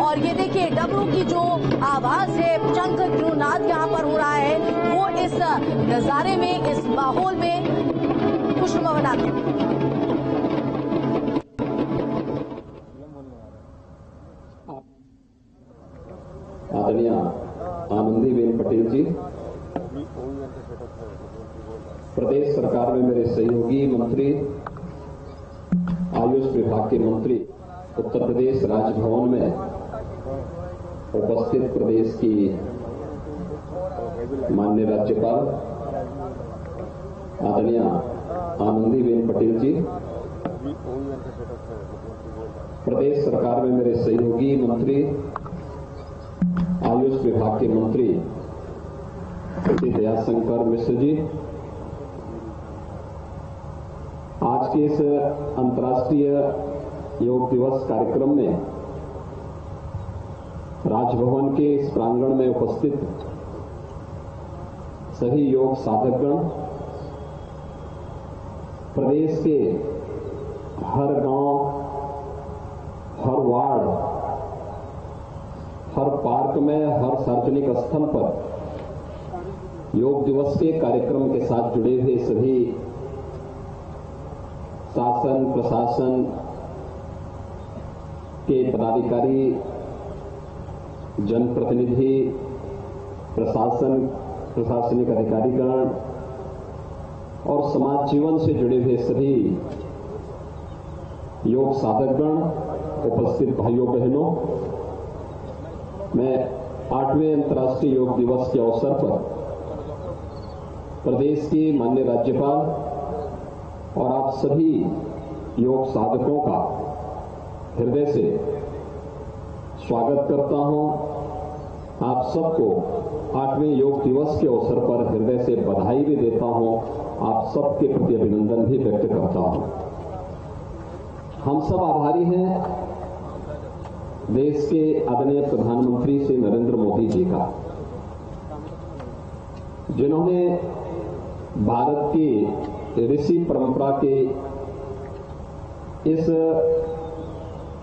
और ये देखिए डमरू की जो आवाज है, शंख जो नाद यहाँ पर हो रहा है, वो इस नजारे में, इस माहौल में खुशनुमा बनाते हैं। आदरणीय आनंदीबेन पटेल जी, प्रदेश सरकार में मेरे सहयोगी मंत्री, आयुष विभाग के मंत्री, उत्तर प्रदेश राजभवन में उपस्थित प्रदेश की माननीय राज्यपाल आदरणीय आनंदीबेन पटेल जी, प्रदेश सरकार में मेरे सहयोगी मंत्री, आयुष विभाग के मंत्री श्री दयाशंकर मिश्र जी, आज के इस अंतर्राष्ट्रीय योग दिवस कार्यक्रम में राजभवन के इस प्रांगण में उपस्थित सभी योग साधकगण, प्रदेश के हर गांव, हर वार्ड, हर पार्क में, हर सार्वजनिक स्थल पर योग दिवस के कार्यक्रम के साथ जुड़े हुए सभी शासन प्रशासन के पदाधिकारी, जनप्रतिनिधि, प्रशासनिक अधिकारीगण और समाज जीवन से जुड़े हुए सभी योग साधकगण, उपस्थित भाइयों बहनों, मैं 8वें अंतर्राष्ट्रीय योग दिवस के अवसर पर प्रदेश की माननीय राज्यपाल और आप सभी योग साधकों का हृदय से स्वागत करता हूं। आप सबको 8वें योग दिवस के अवसर पर हृदय से बधाई भी देता हूं। आप सबके प्रति अभिनंदन भी व्यक्त करता हूं। हम सब आभारी हैं देश के आदरणीय प्रधानमंत्री श्री नरेंद्र मोदी जी का, जिन्होंने भारत की ऋषि परंपरा के इस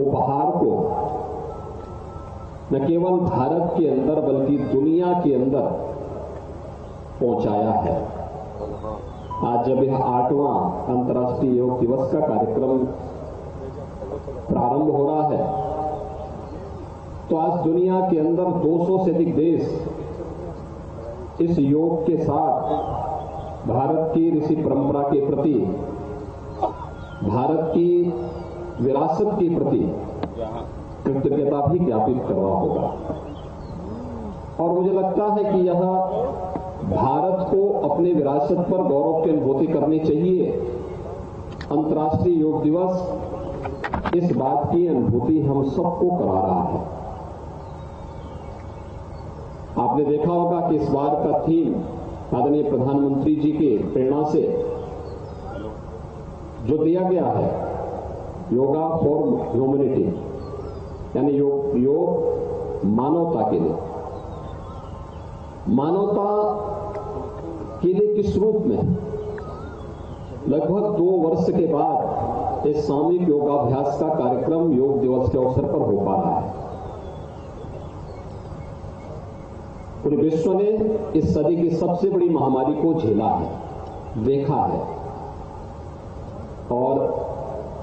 उपहार को न केवल भारत के अंदर बल्कि दुनिया के अंदर पहुंचाया है। आज जब यह 8वां अंतर्राष्ट्रीय योग दिवस का कार्यक्रम प्रारंभ हो रहा है, तो आज दुनिया के अंदर 200 से अधिक देश इस योग के साथ भारत की ऋषि परंपरा के प्रति, भारत की विरासत के प्रति कृतज्ञता भी ज्ञापित कर रहा होगा। और मुझे लगता है कि यह भारत को अपने विरासत पर गौरव की अनुभूति करनी चाहिए। अंतर्राष्ट्रीय योग दिवस इस बात की अनुभूति हम सबको करा रहा है। आपने देखा होगा कि इस बार का थीम आदरणीय प्रधानमंत्री जी के प्रेरणा से जो दिया गया है, योगा फॉर ह्यूमैनिटी, यानी योग मानवता के लिए। मानवता के लिए किस रूप में? लगभग 2 वर्ष के बाद इस सामूहिक योगाभ्यास का कार्यक्रम योग दिवस के अवसर पर हो पा रहा है। पूरे विश्व ने इस सदी की सबसे बड़ी महामारी को झेला है, देखा है, और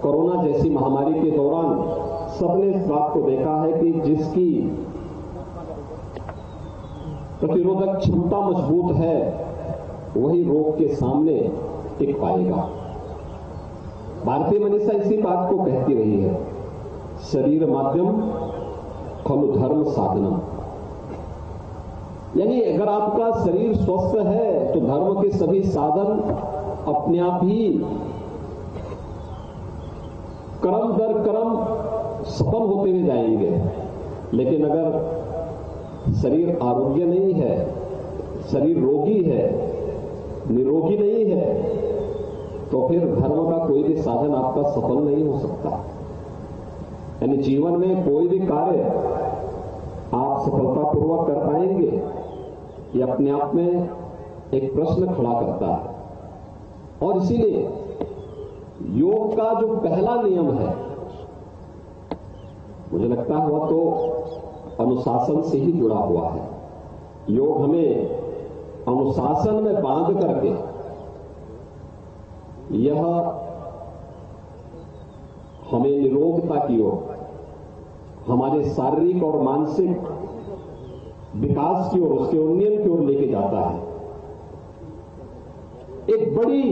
कोरोना जैसी महामारी के दौरान सबने इस बात को देखा है कि जिसकी प्रतिरोधक क्षमता मजबूत है वही रोग के सामने टिक पाएगा। भारतीय मनीषा इसी बात को कहती रही है, शरीर माध्यम खलु धर्म साधनम। यानी अगर आपका शरीर स्वस्थ है तो धर्म के सभी साधन अपने आप ही कर्म दर कर्म सफल होते हुए जाएंगे। लेकिन अगर शरीर आरोग्य नहीं है, शरीर रोगी है, निरोगी नहीं है, तो फिर धर्म का कोई भी साधन आपका सफल नहीं हो सकता। यानी जीवन में कोई भी कार्य आप सफलतापूर्वक कर पाएंगे, ये अपने आप में एक प्रश्न खड़ा करता है। और इसीलिए योग का जो पहला नियम है मुझे लगता है वह तो अनुशासन से ही जुड़ा हुआ है। योग हमें अनुशासन में बांध करके यह हमें निरोगता की ओर, हमारे शारीरिक और मानसिक विकास की ओर, उसके उन्नयन की ओर लेके जाता है। एक बड़ी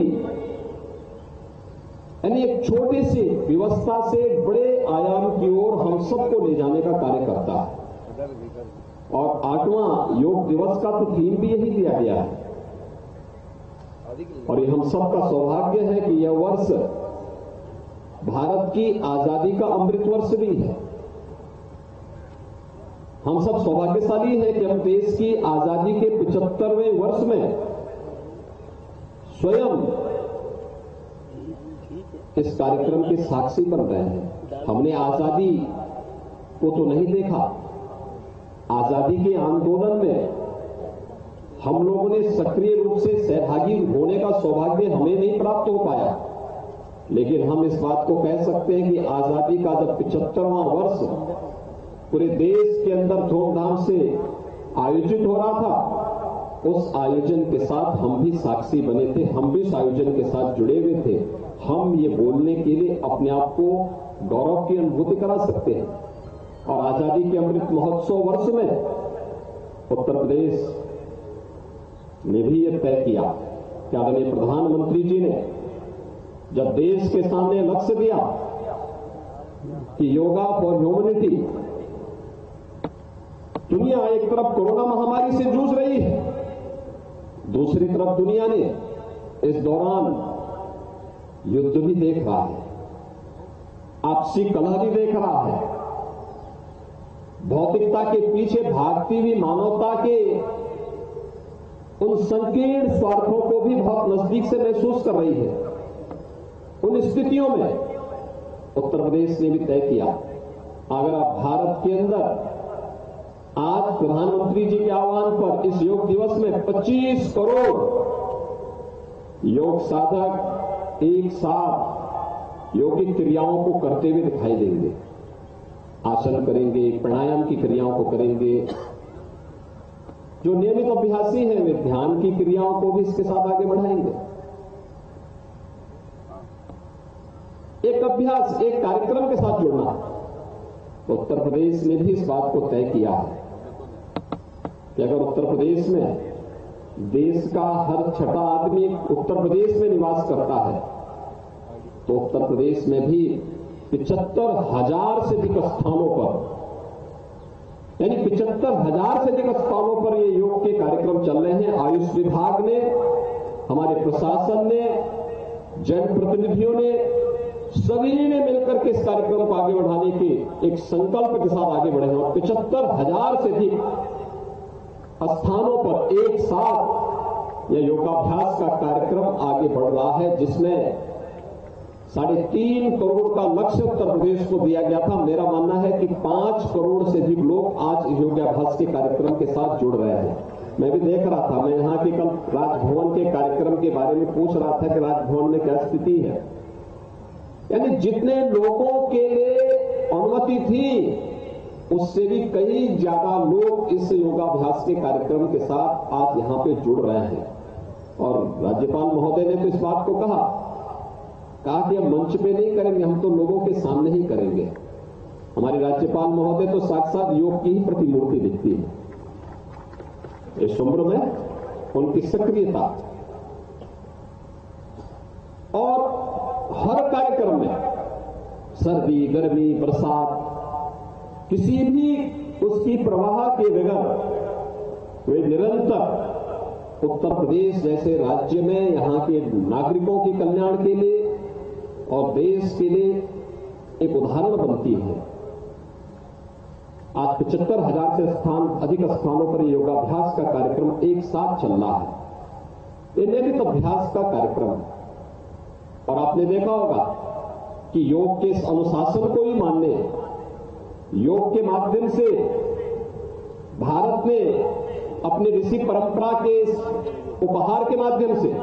यानी एक छोटी सी व्यवस्था से बड़े आयाम की ओर हम सबको ले जाने का कार्य करता है। और 8वां योग दिवस का तो थीम भी यही दिया गया है। और ये हम सबका सौभाग्य है कि यह वर्ष भारत की आजादी का अमृत वर्ष भी है। हम सब सौभाग्यशाली हैं कि हम देश की आजादी के 75वें वर्ष में स्वयं इस कार्यक्रम के साक्षी बन रहे हैं। हमने आजादी को तो नहीं देखा, आजादी के आंदोलन में हम लोगों ने सक्रिय रूप से सहभागी होने का सौभाग्य हमें नहीं प्राप्त हो पाया, लेकिन हम इस बात को कह सकते हैं कि आजादी का जब 75वां वर्ष पूरे देश के अंदर धूमधाम से आयोजित हो रहा था, उस आयोजन के साथ हम भी साक्षी बने थे, हम भी इस आयोजन के साथ जुड़े हुए थे। हम ये बोलने के लिए अपने आप को गौरव की अनुभूति करा सकते हैं। और आजादी के अमृत महोत्सव वर्ष में उत्तर प्रदेश ने भी यह तय किया कि आदरणीय प्रधानमंत्री जी ने जब देश के सामने लक्ष्य दिया कि योगा फॉर ह्यूमैनिटी, दुनिया एक तरफ कोरोना महामारी से जूझ रही है, दूसरी तरफ दुनिया ने इस दौरान युद्ध भी देख रहा है, आपसी कलह भी देख रहा है, भौतिकता के पीछे भागती हुई मानवता के उन संकीर्ण स्वार्थों को भी बहुत नजदीक से महसूस कर रही है। उन स्थितियों में उत्तर प्रदेश ने भी तय किया, अगर आप भारत के अंदर आज प्रधानमंत्री जी के आह्वान पर इस योग दिवस में 25 करोड़ योग साधक एक साथ योगिक क्रियाओं को करते हुए दिखाई देंगे, आसन करेंगे, प्राणायाम की क्रियाओं को करेंगे। जो नियमित अभ्यासी हैं वे ध्यान की क्रियाओं को भी इसके साथ आगे बढ़ाएंगे। एक अभ्यास, एक कार्यक्रम के साथ जुड़ना, उत्तर प्रदेश ने भी इस बात को तय किया है कि अगर उत्तर प्रदेश में देश का हर छठा आदमी उत्तर प्रदेश में निवास करता है, तो उत्तर प्रदेश में भी 75,000 से अधिक स्थानों पर, यानी 75,000 से अधिक स्थानों पर ये योग के कार्यक्रम चल रहे हैं। आयुष विभाग ने, हमारे प्रशासन ने, जनप्रतिनिधियों ने, सभी ने मिलकर के इस कार्यक्रम को आगे बढ़ाने के एक संकल्प के साथ आगे बढ़े हैं। और 75,000 से अधिक स्थानों पर एक साथ यह योगाभ्यास का कार्यक्रम आगे बढ़ रहा है, जिसमें 3.5 करोड़ का लक्ष्य उत्तर प्रदेश को दिया गया था। मेरा मानना है कि 5 करोड़ से अधिक लोग आज योगाभ्यास के कार्यक्रम के साथ जुड़ रहे हैं। मैं भी देख रहा था, मैं यहां के कल राजभवन के कार्यक्रम के बारे में पूछ रहा था कि राजभवन में क्या स्थिति है। यानी जितने लोगों के लिए अनुमति थी, उससे भी कई ज्यादा लोग इस योगाभ्यास के कार्यक्रम के साथ आज यहां पे जुड़ रहे हैं। और राज्यपाल महोदय ने तो इस बात को कहा कि हम मंच पे नहीं करेंगे, हम तो लोगों के सामने ही करेंगे। हमारे राज्यपाल महोदय तो साक्षात योग की ही प्रतिमूर्ति दिखती है। इस उम्र में उनकी सक्रियता और हर कार्यक्रम में सर्दी, गर्मी, बरसात, किसी भी उसकी प्रवाह के बगैर वे निरंतर उत्तर प्रदेश जैसे राज्य में यहाँ के नागरिकों के कल्याण के लिए और देश के लिए एक उदाहरण बनती है। आज 75,000 से अधिक स्थानों पर योगाभ्यास का कार्यक्रम एक साथ चल रहा है। ये नियमित अभ्यास का कार्यक्रम है। और आपने देखा होगा कि योग के इस अनुशासन को ही मानने, योग के माध्यम से भारत ने अपनी ऋषि परंपरा के उपहार के माध्यम से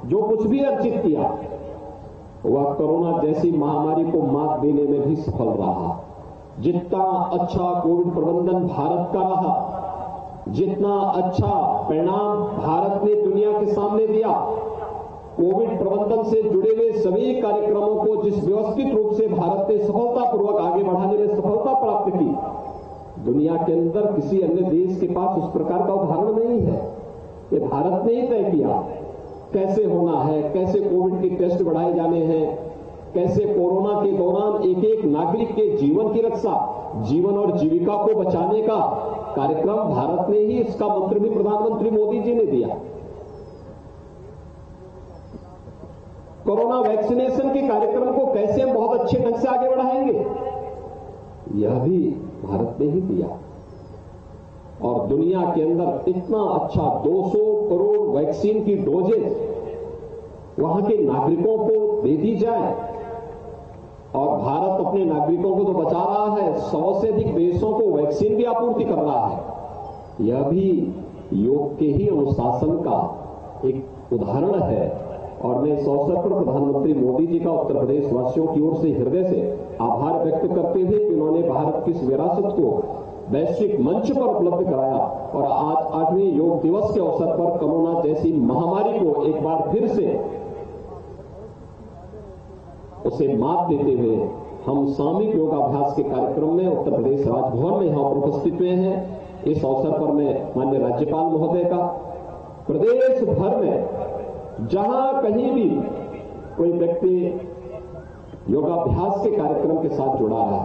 जो कुछ भी अर्जित किया, वह कोरोना जैसी महामारी को मात देने में भी सफल रहा। जितना अच्छा कोविड प्रबंधन भारत का रहा, जितना अच्छा परिणाम भारत ने दुनिया के सामने दिया, कोविड प्रबंधन से जुड़े हुए सभी कार्यक्रमों को जिस व्यवस्थित रूप से भारत ने सफलतापूर्वक आगे बढ़ाने में सफलता प्राप्त की, दुनिया के अंदर किसी अन्य देश के पास उस प्रकार का उदाहरण नहीं है। ये भारत ने ही तय किया कैसे होना है, कैसे कोविड के टेस्ट बढ़ाए जाने हैं, कैसे कोरोना के दौरान एक एक नागरिक के जीवन की रक्षा, जीवन और जीविका को बचाने का कार्यक्रम भारत ने ही, इसका मंत्र भी प्रधानमंत्री मोदी जी ने दिया। कोरोना वैक्सीनेशन के कार्यक्रम को कैसे हम बहुत अच्छे ढंग से आगे बढ़ाएंगे, यह भी भारत ने ही दिया। और दुनिया के अंदर इतना अच्छा 200 करोड़ वैक्सीन की डोजेज वहां के नागरिकों को दे दी जाए, और भारत अपने नागरिकों को तो बचा रहा है, 100 से अधिक देशों को वैक्सीन भी आपूर्ति कर रहा है। यह भी योग के ही अनुशासन का एक उदाहरण है। और मैं इस अवसर पर प्रधानमंत्री मोदी जी का उत्तर प्रदेश वासियों की ओर से हृदय से आभार व्यक्त करते हुए कि उन्होंने भारत की इस विरासत को वैश्विक मंच पर उपलब्ध कराया, और आज 8वें योग दिवस के अवसर पर कोरोना जैसी महामारी को एक बार फिर से उसे मात देते हुए हम सामूहिक योगाभ्यास के कार्यक्रम में उत्तर प्रदेश राजभवन में यहां पर उपस्थित हुए हैं। इस अवसर पर मैं माननीय राज्यपाल महोदय का प्रदेश भर में जहां कहीं भी कोई व्यक्ति योगाभ्यास के कार्यक्रम के साथ जुड़ा है,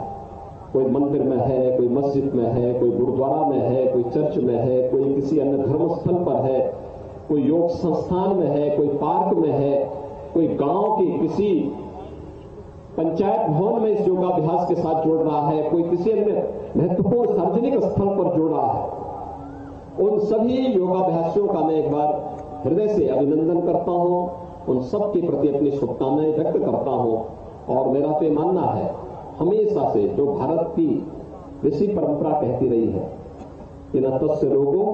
कोई मंदिर में है, कोई मस्जिद में है, कोई गुरुद्वारा में है, कोई चर्च में है, कोई किसी अन्य धर्मस्थल पर है, कोई योग संस्थान में है, कोई पार्क में है, कोई गांव के किसी पंचायत भवन में इस योगाभ्यास के साथ जुड़ रहा है, कोई किसी अन्य महत्वपूर्ण सार्वजनिक स्थल पर जुड़ रहा है, उन सभी योगाभ्यासियों का मैं एक बार हृदय से अभिनंदन करता हूं, उन सब के प्रति अपनी शुभकामनाएं व्यक्त करता हूं। और मेरा तो मानना है, हमेशा से जो भारत की ऋषि परंपरा कहती रही है कि न तस्य रोगो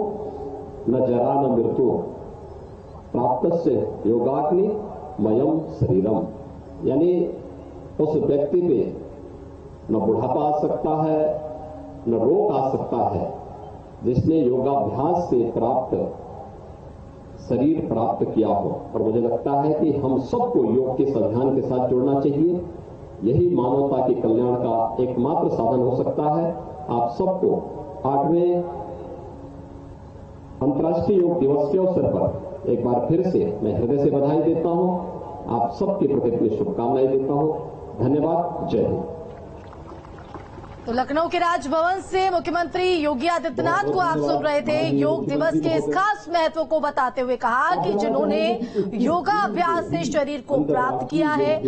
न जरा न मृत्यु प्राप्तस्य योगाग्नि मयम शरीरम, यानी उस व्यक्ति पे न बुढ़ापा आ सकता है, न रोग आ सकता है, जिसने योगाभ्यास से प्राप्त शरीर प्राप्त किया हो। और मुझे लगता है कि हम सबको योग के इस अभियान के साथ जुड़ना चाहिए। यही मानवता के कल्याण का एकमात्र साधन हो सकता है। आप सबको 8वें अंतर्राष्ट्रीय योग दिवस के अवसर पर एक बार फिर से मैं हृदय से बधाई देता हूं। आप सबके प्रति अपनी शुभकामनाएं देता हूं। धन्यवाद। जय हिंद। तो लखनऊ के राजभवन से मुख्यमंत्री योगी आदित्यनाथ को आप सुन रहे थे। योग दिवस के इस खास महत्व को बताते हुए कहा कि जिन्होंने योगाभ्यास से शरीर को प्राप्त किया है